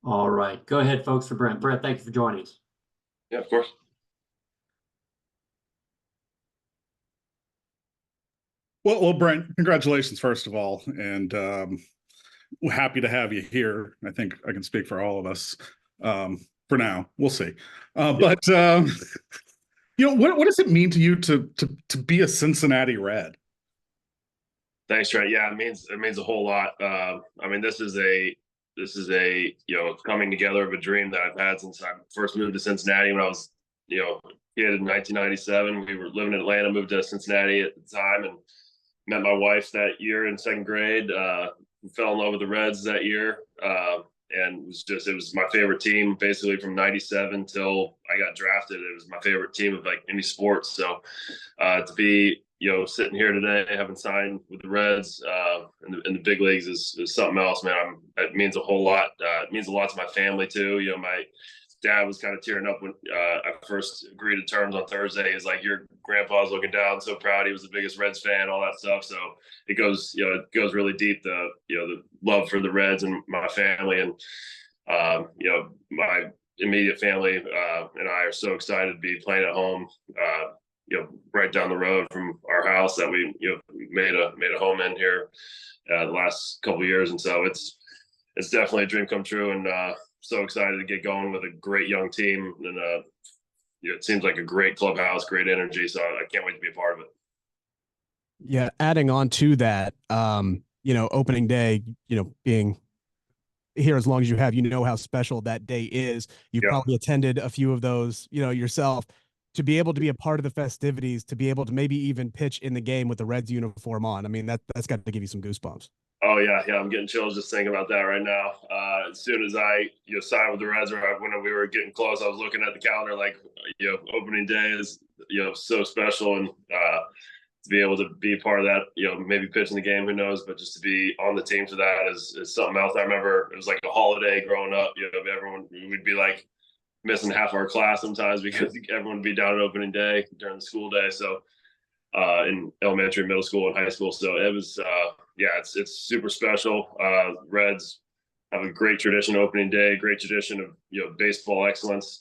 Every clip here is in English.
All right. Go ahead, folks, for Brent. Brent, thank you for joining us. Yeah, of course. Well, Brent, congratulations, first of all, and we're happy to have you here. I think I can speak for all of us. For now, we'll see. But what does it mean to you to be a Cincinnati Red? Thanks, Trent. Yeah, it means a whole lot. I mean, this is a coming together of a dream that I've had since I first moved to Cincinnati when I was kid in 1997. We were living in Atlanta, moved to Cincinnati at the time, and met my wife that year in second grade. Fell in love with the Reds that year, and it was my favorite team basically from '97 till I got drafted. It was my favorite team of like any sports. So to be sitting here today, having signed with the Reds in the big leagues is something else, man. It means a whole lot. It means a lot to my family too. My dad was kind of tearing up when I first agreed to terms on Thursday. He's like, "Your grandpa's looking down, so proud. He was the biggest Reds fan, all that stuff." So it goes really deep. The love for the Reds and my family, and my immediate family and I are so excited to be playing at home. Right down the road from our house that we made a home in here the last couple of years, and so it's definitely a dream come true, and so excited to get going with a great young team, and it seems like a great clubhouse, great energy. So I can't wait to be a part of it. Yeah, adding on to that, opening day, being here as long as you have, how special that day is. You probably attended a few of those, yourself. To be able to be a part of the festivities, to be able to maybe even pitch in the game with the Reds uniform on. I mean, that's got to give you some goosebumps. Oh yeah, I'm getting chills just thinking about that right now. As soon as I signed with the Reds, or when we were getting close, I was looking at the calendar like opening day is so special, and to be able to be a part of that, maybe pitching the game, who knows, but just to be on the team for that is something else. I remember it was like a holiday growing up. Everyone would be like missing half our class sometimes because everyone would be down at opening day during the school day. So in elementary, middle school, and high school. So it was, it's super special. Reds have a great tradition opening day, great tradition of baseball excellence,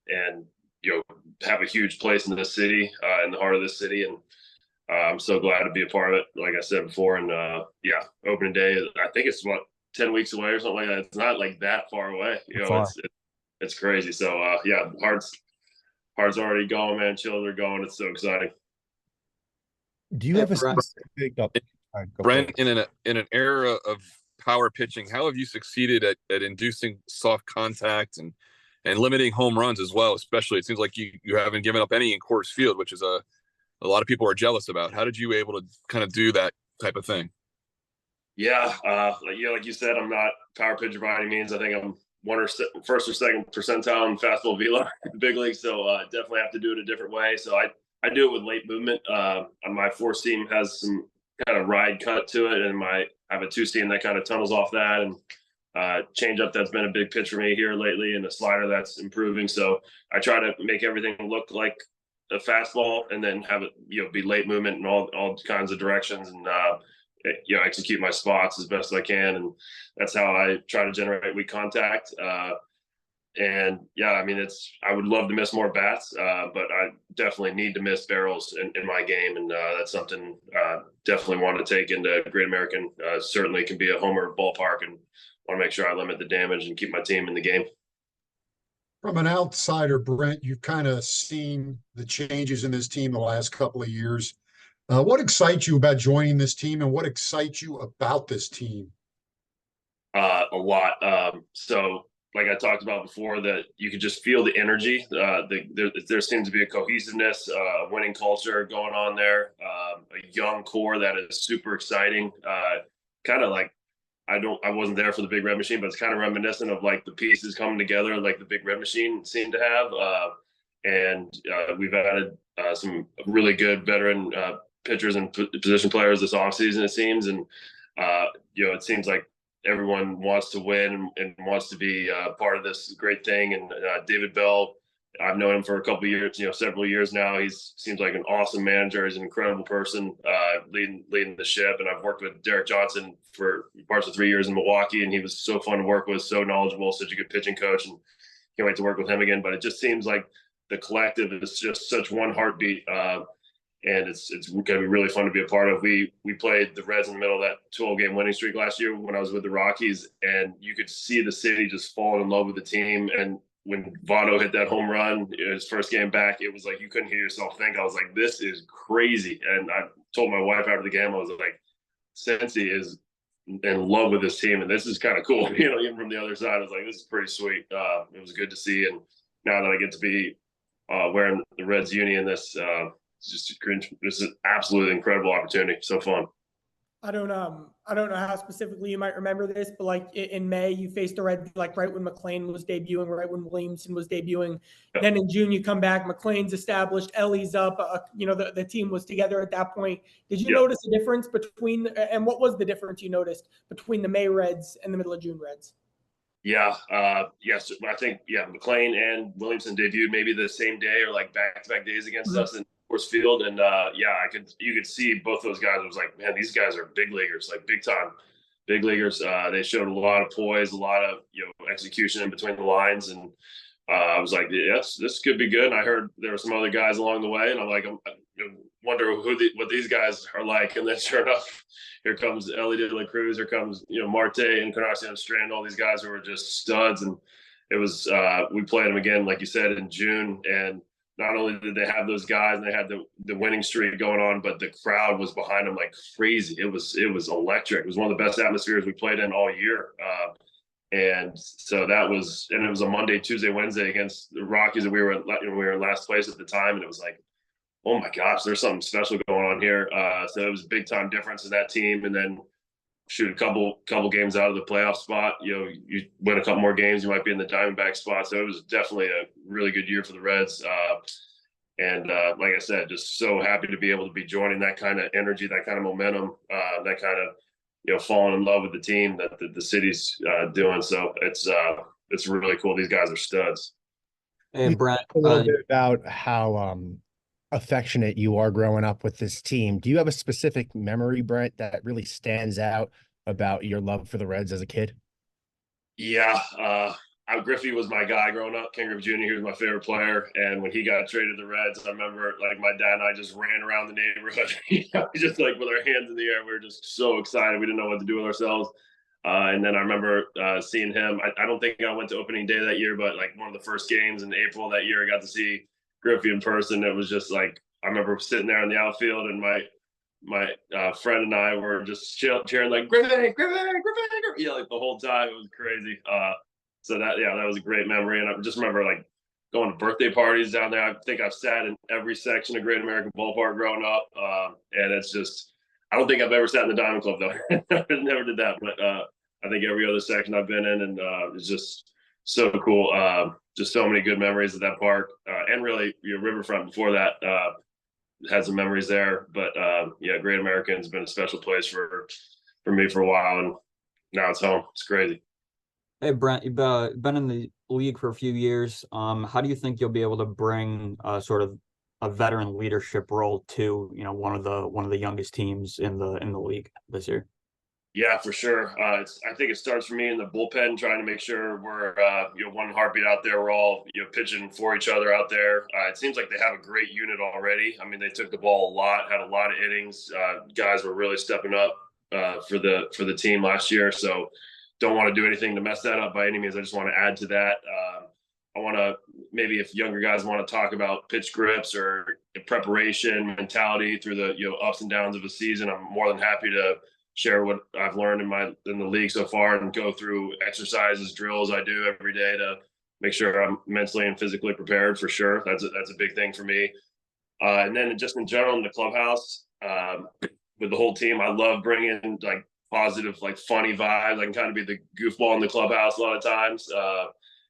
and have a huge place in this city, in the heart of this city. And I'm so glad to be a part of it. Like I said before, and opening day, I think it's 10 weeks away or something like that. It's not like that far away. It's crazy. So heart's already going, man. Chills are going. It's so exciting. Do you have a specific Brent, in an era of power pitching, how have you succeeded at inducing soft contact and limiting home runs as well? Especially, it seems like you haven't given up any in Coors Field, which is a lot of people are jealous about. How did you able to kind of do that type of thing? Like you said, I'm not power pitcher by any means. I think I'm first or second percentile in fastball velo in the big league. So definitely have to do it a different way. So I do it with late movement. My four seam has some kind of ride cut to it, and I have a two seam that kind of tunnels off that, and change up that's been a big pitch for me here lately, and a slider that's improving. So I try to make everything look like a fastball, and then have it be late movement in all kinds of directions, and execute my spots as best as I can, and that's how I try to generate weak contact. And I mean, I would love to miss more bats, but I definitely need to miss barrels in my game, and that's something definitely want to take into Great American. Certainly can be a homer ballpark, and want to make sure I limit the damage and keep my team in the game. From an outsider, Brent, you've kind of seen the changes in this team the last couple of years. What excites you about joining this team, and what excites you about this team? A lot. So like I talked about before, that you could just feel the energy. There seems to be a cohesiveness, a winning culture going on there, a young core that is super exciting. Kind of like, I wasn't there for the Big Red Machine, but it's kind of reminiscent of like the pieces coming together like the Big Red Machine seemed to have. And we've added some really good veteran pitchers and position players this offseason, it seems. And, it seems like everyone wants to win and wants to be part of this great thing. And David Bell I've known him for a couple of years, several years now. Seems like an awesome manager. He's an incredible person, leading the ship. And I've worked with Derek Johnson for parts of 3 years in Milwaukee, and he was so fun to work with, so knowledgeable, such a good pitching coach, and can't wait to work with him again. But it just seems like the collective is just such one heartbeat, and it's going to be really fun to be a part of. We played the Reds in the middle of that 12-game winning streak last year when I was with the Rockies, and you could see the city just fall in love with the team. And when Votto hit that home run, his first game back, it was like you couldn't hear yourself think. I was like, this is crazy. And I told my wife after the game, I was like, Cincy is in love with this team, and this is kind of cool. Even from the other side, I was like, this is pretty sweet. It was good to see. And now that I get to be wearing the Reds uni in this, this is an absolutely incredible opportunity. So fun. I don't know how specifically you might remember this, but like in May, you faced the Reds like right when McLean was debuting, right when Williamson was debuting. Yep. Then in June, you come back, McLean's established, Ellie's up. The team was together at that point. Did you notice a difference and what was the difference you noticed between the May Reds and the middle of June Reds? Yeah. Yes. I think, McLean and Williamson debuted maybe the same day or like back-to-back days against us in Coors Field. And you could see both those guys. I was like, man, these guys are big leaguers, like big time big leaguers. They showed a lot of poise, a lot of, execution in between the lines. And I was like, yes, this could be good. And I heard there were some other guys along the way, and I'm like, I wonder what these guys are like. And then sure enough, here comes Ellie De La Cruz, here comes, Marte and Encarnacion Strand, all these guys who were just studs. And it was, we played them again, like you said, in June. And not only did they have those guys and they had the winning streak going on, but the crowd was behind them like crazy. It was electric. It was one of the best atmospheres we played in all year. And so it was a Monday, Tuesday, Wednesday against the Rockies, and we were in last place at the time. And it was like, oh my gosh, there's something special going on here. So it was a big time difference in that team. And then shoot a couple games out of the playoff spot, you win a couple more games, you might be in the Diamondback spot. So it was definitely a really good year for the Reds. And like I said, just so happy to be able to be joining that kind of energy, that kind of momentum, that kind of, falling in love with the team that the city's doing. So it's really cool. These guys are studs. Hey, Brent, A little bit about how affectionate you are growing up with this team. Do you have a specific memory, Brent, that really stands out about your love for the Reds as a kid? Yeah, Griffey was my guy growing up. Ken Griffey Jr., he was my favorite player. And when he got traded to the Reds, I remember like my dad and I just ran around the neighborhood, just like with our hands in the air. We were just so excited. We didn't know what to do with ourselves. And then I remember seeing him. I don't think I went to opening day that year, but like one of the first games in April that year, I got to see Griffey in person. It was just like, I remember sitting there in the outfield, and my friend and I were just cheering like Griffey, like the whole time. It was crazy. So that was a great memory. And I just remember like going to birthday parties down there. I think I've sat in every section of Great American Ballpark growing up. And it's just, I don't think I've ever sat in the Diamond Club though. I never did that, but I think every other section I've been in, and it's just so cool. Just so many good memories at that park, and really Riverfront before that had some memories there. But Great American has been a special place for me for a while, and now it's home. It's crazy. Hey, Brent, you've been in the league for a few years. How do you think you'll be able to bring sort of a veteran leadership role to one of the youngest teams in the league this year? Yeah, for sure. I think it starts for me in the bullpen, trying to make sure we're one heartbeat out there. We're all pitching for each other out there. It seems like they have a great unit already. I mean, they took the ball a lot, had a lot of innings. Guys were really stepping up for the team last year. So don't want to do anything to mess that up by any means. I just want to add to that. I want to, maybe if younger guys want to talk about pitch grips or preparation, mentality through the ups and downs of a season, I'm more than happy to share what I've learned in the league so far, and go through exercises, drills I do every day to make sure I'm mentally and physically prepared for sure. That's a big thing for me. And then just in general in the clubhouse, with the whole team, I love bringing like positive, like funny vibes. I can kind of be the goofball in the clubhouse a lot of times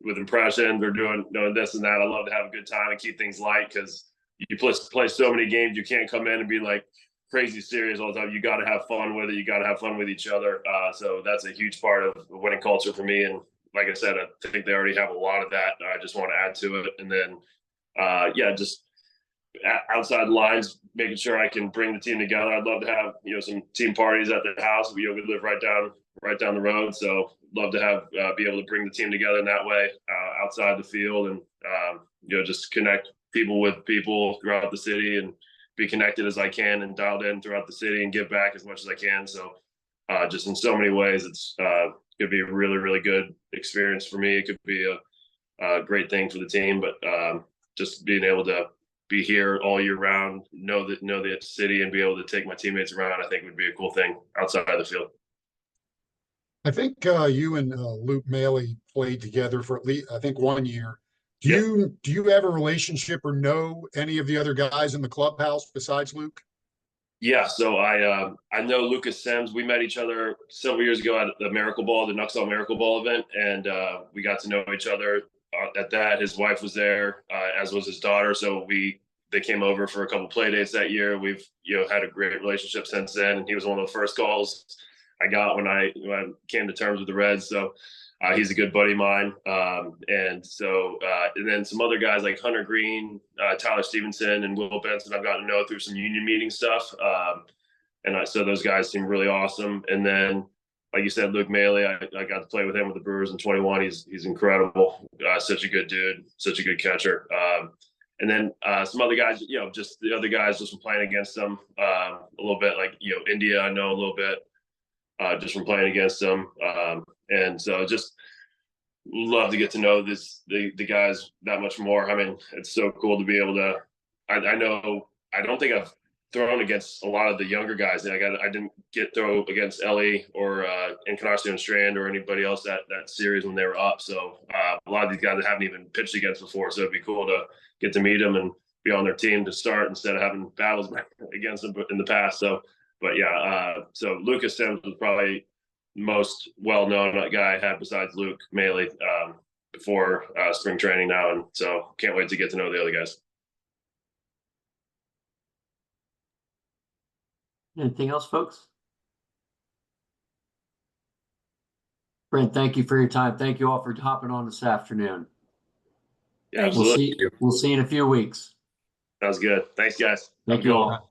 with impressions or doing this and that. I love to have a good time and keep things light, because you play so many games. You can't come in and be like crazy serious all the time. You got to have fun with it. You got to have fun with each other. So that's a huge part of the winning culture for me, and like I said, I think they already have a lot of that. I just want to add to it. And then, just outside lines, making sure I can bring the team together. I'd love to have, some team parties at the house. We live right down the road. So love to have, be able to bring the team together in that way, outside the field, and, just connect people with people throughout the city and be connected as I can and dialed in throughout the city and give back as much as I can. So, just in so many ways, it's, could be a really, really good experience for me. It could be a great thing for the team, but, just being able to be here all year round, know the city, and be able to take my teammates around, I think would be a cool thing outside of the field. I think you and Luke Maley played together for at least, I think, 1 year. Do you have a relationship or know any of the other guys in the clubhouse besides Luke? Yeah, so I know Lucas Sims. We met each other several years ago at the Miracle Ball, the Nuxall Miracle Ball event, and we got to know each other at that. His wife was there, as was his daughter. So they came over for a couple play dates that year. We've had a great relationship since then. And he was one of the first calls I got when I came to terms with the Reds. So he's a good buddy of mine. And then some other guys like Hunter Green, Tyler Stevenson, and Will Benson I've gotten to know through some union meeting stuff. So those guys seem really awesome. And then, like you said, Luke Maley, I got to play with him with the Brewers in 21. He's incredible. Such a good dude, such a good catcher. And then some other guys, just the other guys just from playing against them a little bit, like, India, I know a little bit just from playing against them. And so just love to get to know the guys that much more. I mean, it's so cool to be able to, I know, I don't think I've thrown against a lot of the younger guys. I didn't get throw against Ellie or Encarnacion Strand or anybody else that series when they were up. So a lot of these guys I haven't even pitched against before. So it'd be cool to get to meet them and be on their team to start instead of having battles against them in the past. So, but yeah, so Lucas Sims was probably most well-known guy I had besides Luke Maley before spring training now. And so can't wait to get to know the other guys. Anything else, folks? Brent, thank you for your time. Thank you all for hopping on this afternoon. Yeah, absolutely. We'll see you in a few weeks. Sounds good. Thanks, guys. Thank you all.